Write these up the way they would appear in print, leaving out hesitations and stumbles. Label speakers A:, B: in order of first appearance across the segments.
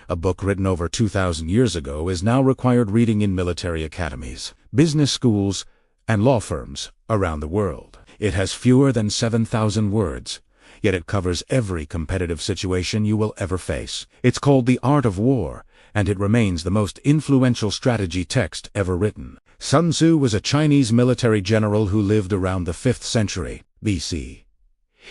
A: a book written over 2,000 years ago, is now required reading in military academies, business schools, and law firms around the world. It has fewer than 7,000 words, yet it covers every competitive situation you will ever face. It's called The Art of War, and it remains the most influential strategy text ever written. Sun Tzu was a Chinese military general who lived around the 5th century BC.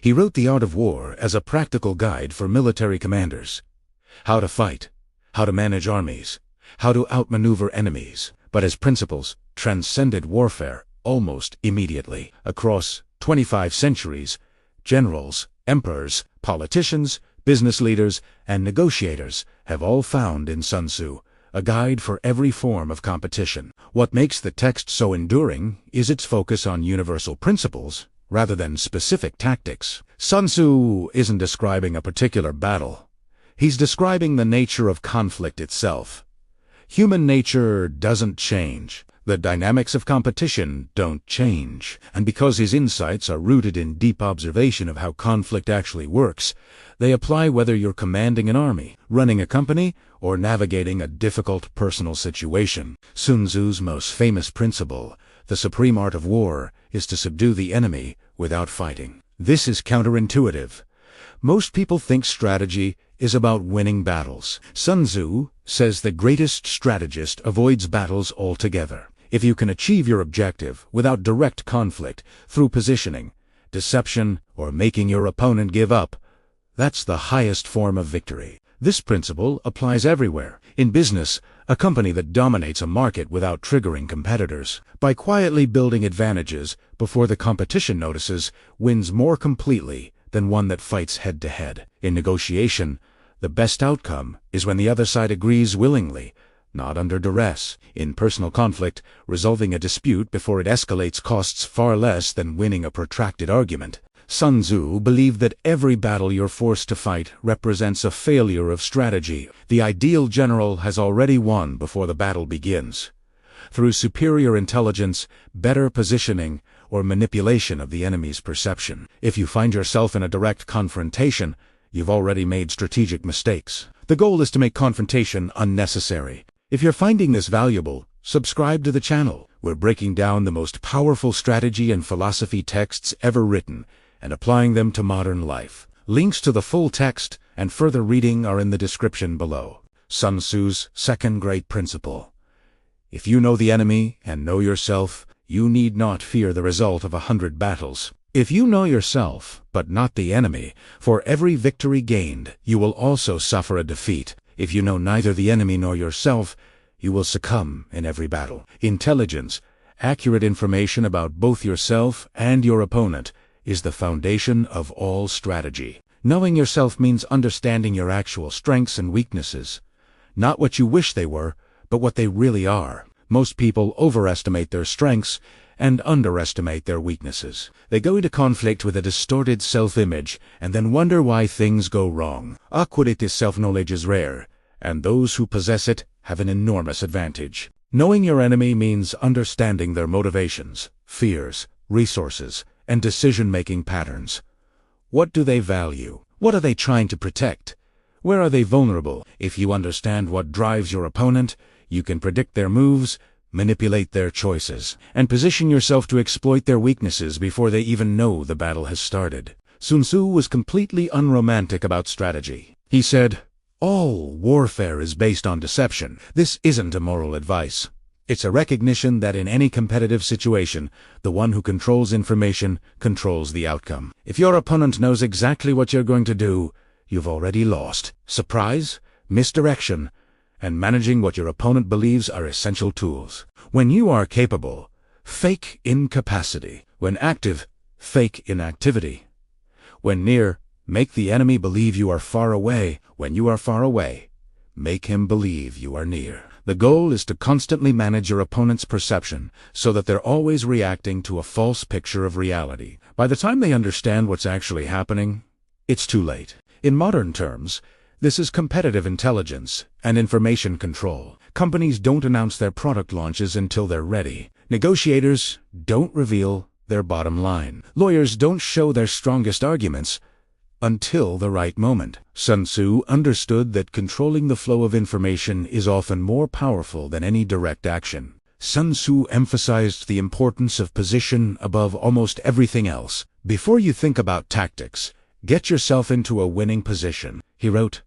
A: He wrote The Art of War as a practical guide for military commanders. How to fight, how to manage armies, how to outmaneuver enemies. But his principles transcended warfare almost immediately. Across 25 centuries, generals, emperors, politicians, business leaders, and negotiators have all found in Sun Tzu a guide for every form of competition. What makes the text so enduring is its focus on universal principles rather than specific tactics. Sun Tzu isn't describing a particular battle. He's describing the nature of conflict itself. Human nature doesn't change. The dynamics of competition don't change. And because his insights are rooted in deep observation of how conflict actually works, they apply whether you're commanding an army, running a company, or navigating a difficult personal situation. Sun Tzu's most famous principle, the supreme art of war, is to subdue the enemy without fighting. This is counterintuitive. Most people think strategy is about winning battles. Sun Tzu says the greatest strategist avoids battles altogether. If you can achieve your objective without direct conflict through positioning, deception, or making your opponent give up, that's the highest form of victory. This principle applies everywhere. In business, a company that dominates a market without triggering competitors, by quietly building advantages before the competition notices, wins more completely than one that fights head-to-head. In negotiation, the best outcome is when the other side agrees willingly, not under duress. In personal conflict, resolving a dispute before it escalates costs far less than winning a protracted argument. Sun Tzu believed that every battle you're forced to fight represents a failure of strategy. The ideal general has already won before the battle begins, through superior intelligence, better positioning, or manipulation of the enemy's perception. If you find yourself in a direct confrontation, you've already made strategic mistakes. The goal is to make confrontation unnecessary. If you're finding this valuable, subscribe to the channel. We're breaking down the most powerful strategy and philosophy texts ever written and applying them to modern life. Links to the full text and further reading are in the description below. Sun Tzu's second great principle. If you know the enemy and know yourself, you need not fear the result of 100 battles. If you know yourself, but not the enemy, for every victory gained, you will also suffer a defeat. If you know neither the enemy nor yourself, you will succumb in every battle. Intelligence, accurate information about both yourself and your opponent, is the foundation of all strategy. Knowing yourself means understanding your actual strengths and weaknesses. Not what you wish they were, but what they really are. Most people overestimate their strengths and underestimate their weaknesses. They go into conflict with a distorted self-image and then wonder why things go wrong. Acquisitive self-knowledge is rare, and those who possess it have an enormous advantage. Knowing your enemy means understanding their motivations, fears, resources, and decision-making patterns. What do they value? What are they trying to protect? Where are they vulnerable? If you understand what drives your opponent, you can predict their moves, manipulate their choices, and position yourself to exploit their weaknesses before they even know the battle has started. Sun Tzu was completely unromantic about strategy. He said, "All warfare is based on deception." This isn't a moral advice. It's a recognition that in any competitive situation, the one who controls information controls the outcome. If your opponent knows exactly what you're going to do, you've already lost. Surprise, misdirection, and managing what your opponent believes are essential tools. When you are capable, fake incapacity. When active, fake inactivity. When near, make the enemy believe you are far away. When you are far away, make him believe you are near. The goal is to constantly manage your opponent's perception so that they're always reacting to a false picture of reality. By the time they understand what's actually happening, it's too late. In modern terms, this is competitive intelligence and information control. Companies don't announce their product launches until they're ready. Negotiators don't reveal their bottom line. Lawyers don't show their strongest arguments until the right moment. Sun Tzu understood that controlling the flow of information is often more powerful than any direct action. Sun Tzu emphasized the importance of position above almost everything else. Before you think about tactics, get yourself into a winning position. He wrote,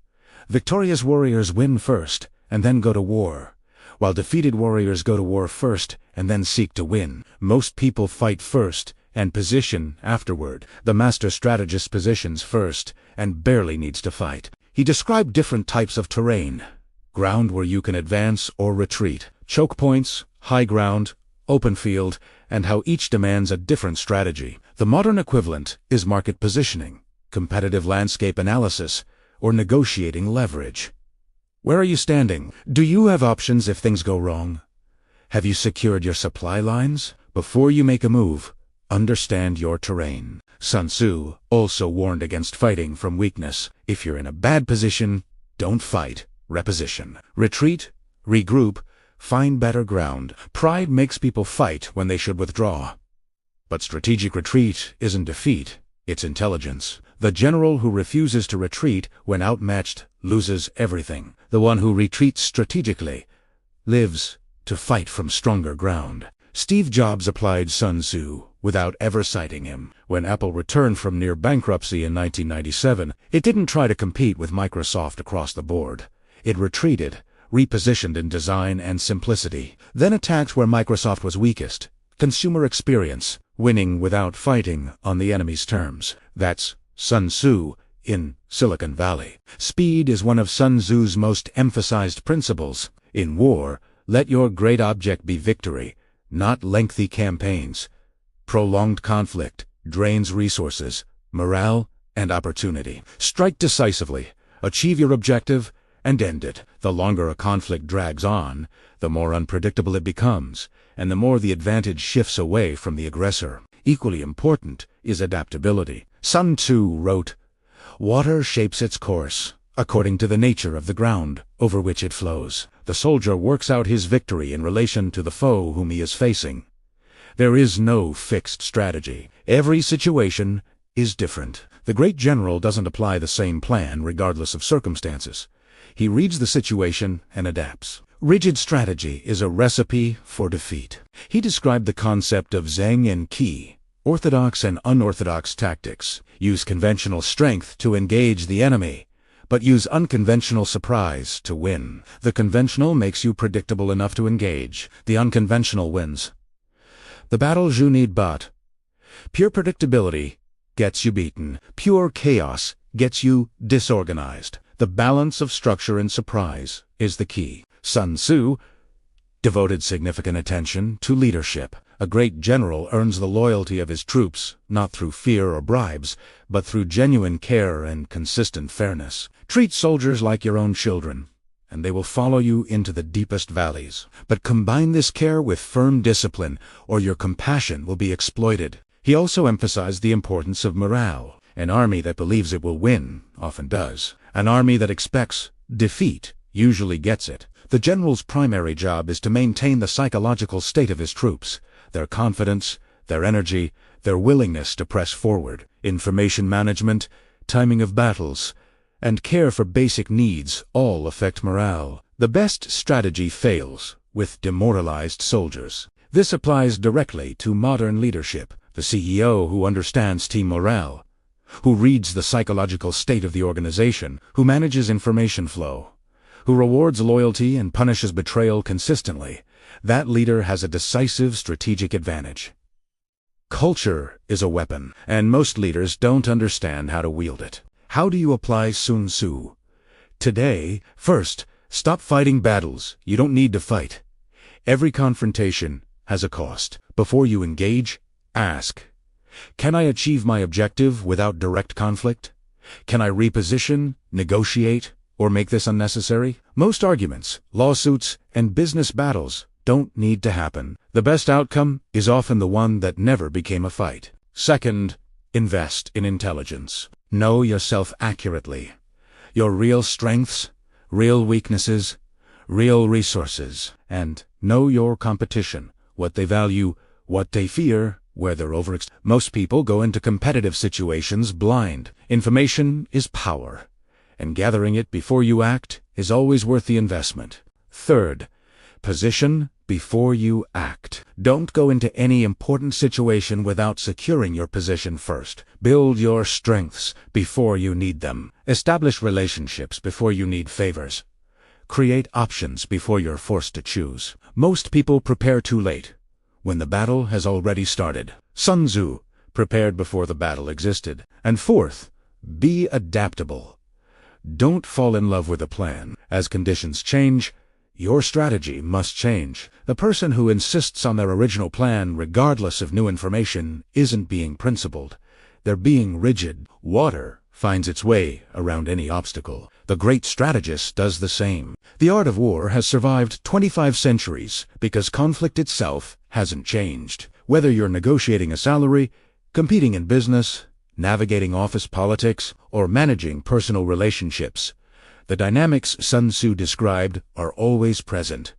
A: "Victorious warriors win first and then go to war, while defeated warriors go to war first and then seek to win. Most people fight first and position afterward. The master strategist positions first and barely needs to fight." He described different types of terrain: ground where you can advance or retreat, choke points, high ground, open field, and how each demands a different strategy. The modern equivalent is market positioning, competitive landscape analysis, or negotiating leverage. Where are you standing? Do you have options if things go wrong? Have you secured your supply lines? Before you make a move, understand your terrain. Sun Tzu also warned against fighting from weakness. If you're in a bad position, don't fight. Reposition. Retreat, regroup, find better ground. Pride makes people fight when they should withdraw. But strategic retreat isn't defeat, it's intelligence. The general who refuses to retreat when outmatched loses everything. The one who retreats strategically lives to fight from stronger ground. Steve Jobs applied Sun Tzu without ever citing him. When Apple returned from near bankruptcy in 1997, it didn't try to compete with Microsoft across the board. It retreated, repositioned in design and simplicity, then attacked where Microsoft was weakest: consumer experience, winning without fighting on the enemy's terms. That's Sun Tzu in Silicon Valley. Speed is one of Sun Tzu's most emphasized principles. In war, let your great object be victory, not lengthy campaigns. Prolonged conflict drains resources, morale, and opportunity. Strike decisively, achieve your objective, and end it. The longer a conflict drags on, the more unpredictable it becomes, and the more the advantage shifts away from the aggressor. Equally important is adaptability. Sun Tzu wrote, "Water shapes its course according to the nature of the ground over which it flows. The soldier works out his victory in relation to the foe whom he is facing. There is no fixed strategy. Every situation is different. The great general doesn't apply the same plan regardless of circumstances. He reads the situation and adapts. Rigid strategy is a recipe for defeat." He described the concept of Zheng and Qi, orthodox and unorthodox tactics. Use conventional strength to engage the enemy, but use unconventional surprise to win. The conventional makes you predictable enough to engage. The unconventional wins. The battles you need but. Pure predictability gets you beaten. Pure chaos gets you disorganized. The balance of structure and surprise is the key. Sun Tzu devoted significant attention to leadership. A great general earns the loyalty of his troops, not through fear or bribes, but through genuine care and consistent fairness. Treat soldiers like your own children, and they will follow you into the deepest valleys. But combine this care with firm discipline, or your compassion will be exploited. He also emphasized the importance of morale. An army that believes it will win often does. An army that expects defeat usually gets it. The general's primary job is to maintain the psychological state of his troops, their confidence, their energy, their willingness to press forward. Information management, timing of battles, and care for basic needs all affect morale. The best strategy fails with demoralized soldiers. This applies directly to modern leadership. The CEO who understands team morale, who reads the psychological state of the organization, who manages information flow, who rewards loyalty and punishes betrayal consistently, that leader has a decisive strategic advantage. Culture is a weapon, and most leaders don't understand how to wield it. How do you apply Sun Tzu? Today, first, stop fighting battles you don't need to fight. Every confrontation has a cost. Before you engage, ask, can I achieve my objective without direct conflict? Can I reposition, negotiate, or make this unnecessary? Most arguments, lawsuits, and business battles don't need to happen. The best outcome is often the one that never became a fight. Second, invest in intelligence. Know yourself accurately. Your real strengths, real weaknesses, real resources, and know your competition, what they value, what they fear, where they're Most people go into competitive situations blind. Information is power, and gathering it before you act is always worth the investment. Third, position before you act. Don't go into any important situation without securing your position first. Build your strengths before you need them. Establish relationships before you need favors. Create options before you're forced to choose. Most people prepare too late, when the battle has already started. Sun Tzu prepared before the battle existed. And fourth, be adaptable. Don't fall in love with a plan. As conditions change, your strategy must change. The person who insists on their original plan regardless of new information isn't being principled. They're being rigid. Water finds its way around any obstacle. The great strategist does the same. The art of war has survived 25 centuries because conflict itself hasn't changed. Whether you're negotiating a salary, competing in business, navigating office politics, or managing personal relationships, the dynamics Sun Tzu described are always present.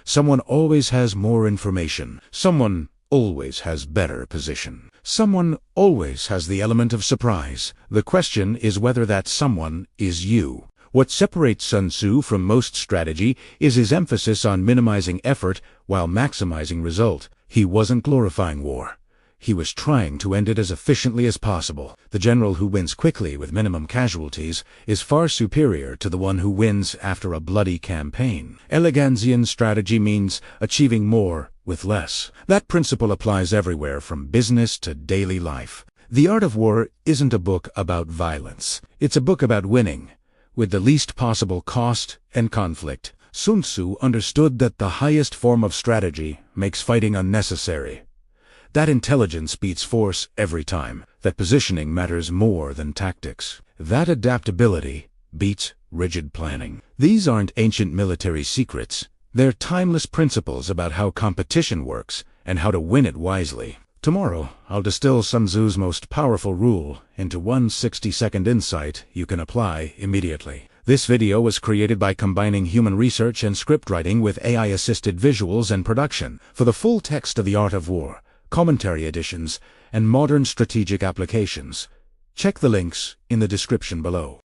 A: Someone always has more information. Someone always has better position. Someone always has the element of surprise. The question is whether that someone is you. What separates Sun Tzu from most strategy is his emphasis on minimizing effort while maximizing result. He wasn't glorifying war. He was trying to end it as efficiently as possible. The general who wins quickly with minimum casualties is far superior to the one who wins after a bloody campaign. Elegantian strategy means achieving more with less. That principle applies everywhere from business to daily life. The Art of War isn't a book about violence. It's a book about winning, with the least possible cost and conflict. Sun Tzu understood that the highest form of strategy makes fighting unnecessary. That intelligence beats force every time. That positioning matters more than tactics. That adaptability beats rigid planning. These aren't ancient military secrets. They're timeless principles about how competition works and how to win it wisely. Tomorrow, I'll distill Sun Tzu's most powerful rule into one 60-second insight you can apply immediately. This video was created by combining human research and script writing with AI-assisted visuals and production. For the full text of The Art of War, commentary editions, and modern strategic applications, check the links in the description below.